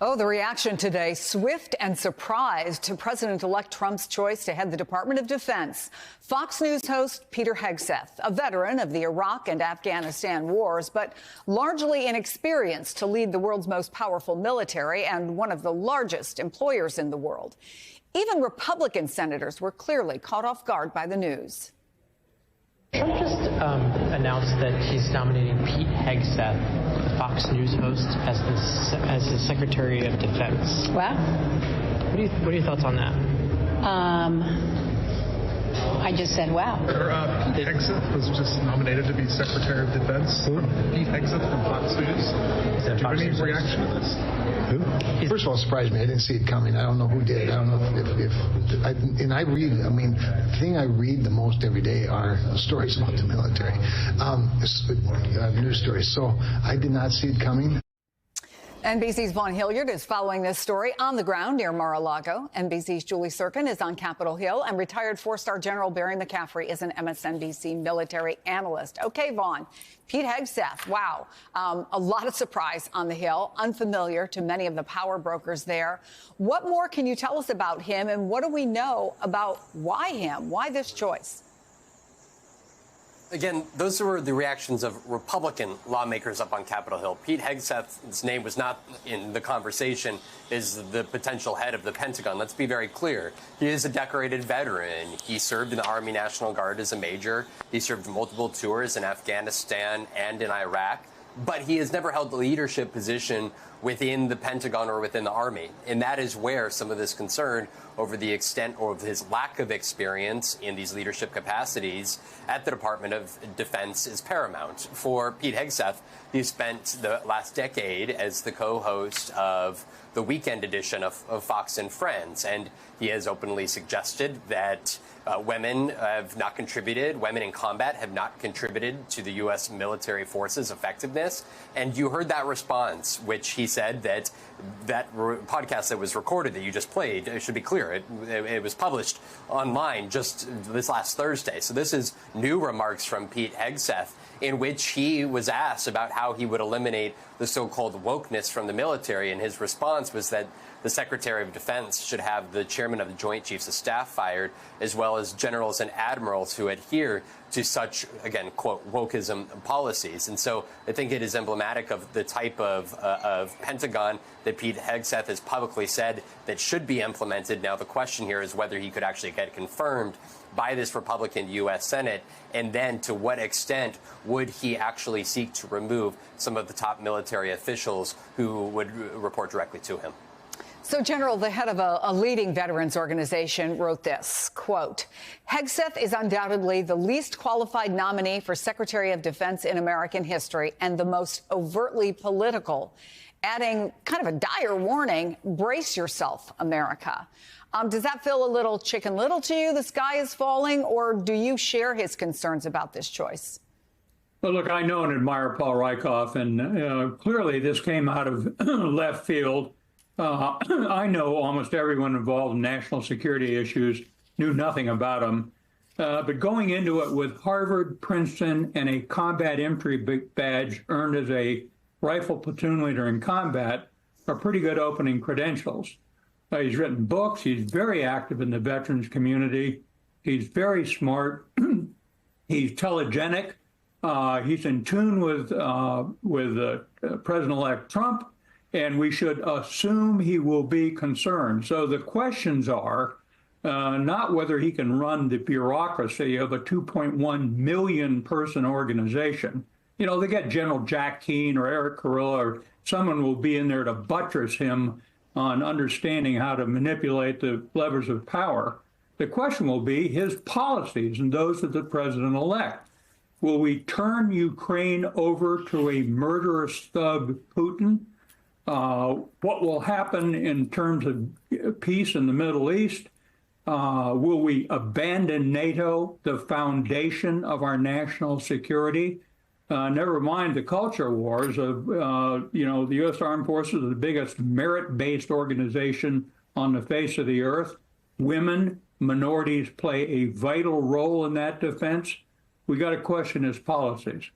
Oh, the reaction today, swift and surprised to President-elect Trump's choice to head the Department of Defense. Fox News host Peter Hegseth, a veteran of the Iraq and Afghanistan wars, but largely inexperienced to lead the world's most powerful military and one of the largest employers in the world. Even Republican senators were clearly caught off guard by the news. Trump just announced that he's nominating Pete Hegseth, the Fox News host, as his Secretary of Defense. Wow. What are your thoughts on that? I just said wow. Pete Hegseth was just nominated to be Secretary of Defense. Who? Pete Hegseth from Fox News. Do you have any reaction to this? Who? First of all, it surprised me. I didn't see it coming. I don't know who did. I don't know and I read, the thing I read the most every day are stories about the military, news stories. So I did not see it coming. NBC's Vaughn Hilliard is following this story on the ground near Mar-a-Lago. NBC's Julie Sirkin is on Capitol Hill, and retired four-star General Barry McCaffrey is an MSNBC military analyst. Okay, Vaughn, Pete Hegseth, wow. A lot of surprise on the Hill, unfamiliar to many of the power brokers there. What more can you tell us about him, and what do we know about why him? Why this choice? Again, those were the reactions of Republican lawmakers up on Capitol Hill. Pete Hegseth's name was not in the conversation as the potential head of the Pentagon. Let's be very clear. He is a decorated veteran. He served in the Army National Guard as a major. He served multiple tours in Afghanistan and in Iraq. But he has never held the leadership position within the Pentagon or within the Army. And that is where some of this concern over the extent or of his lack of experience in these leadership capacities at the Department of Defense is paramount. For Pete Hegseth, he spent the last decade as the co-host of the weekend edition of Fox and Friends, and he has openly suggested that women have not contributed, women in combat have not contributed to the U.S. military forces' effectiveness. And you heard that response, which he said that podcast that was recorded that you just played, it should be clear, it was published online just this last Thursday. So this is new remarks from Pete Hegseth, in which he was asked about how he would eliminate the so-called wokeness from the military. And his response was that the Secretary of Defense should have the chairman of the Joint Chiefs of Staff fired, as well as generals and admirals who adhere to such, again, quote, wokeism policies. And so I think it is emblematic of the type of Pentagon that Pete Hegseth has publicly said that should be implemented. Now, the question here is whether he could actually get confirmed by this Republican U.S. Senate, and then to what extent would he actually seek to remove some of the top military officials who would report directly to him. So, General, the head of a leading veterans organization wrote this, quote, Hegseth is undoubtedly the least qualified nominee for Secretary of Defense in American history and the most overtly political, adding kind of a dire warning, brace yourself, America. Does that feel a little Chicken Little to you, the sky is falling, or do you share his concerns about this choice? Well, look, I know and admire Paul Rieckhoff, and clearly this came out of left field. I know almost everyone involved in national security issues knew nothing about them. But going into it with Harvard, Princeton, and a combat infantry badge earned as a rifle platoon leader in combat are pretty good opening credentials. He's written books. He's very active in the veterans community. He's very smart. He's telegenic. He's in tune with President-elect Trump, and we should assume he will be concerned. So the questions are not whether he can run the bureaucracy of a 2.1 million person organization. You know, they get General Jack Keane or Eric Carilla or someone will be in there to buttress him on understanding how to manipulate the levers of power. The question will be his policies and those of the president-elect. Will we turn Ukraine over to a murderous thug, Putin? What will happen in terms of peace in the Middle East? Will we abandon NATO, the foundation of our national security? Never mind the culture wars of, the U.S. Armed Forces is the biggest merit-based organization on the face of the earth. Women, minorities play a vital role in that defense. We got to question his policies.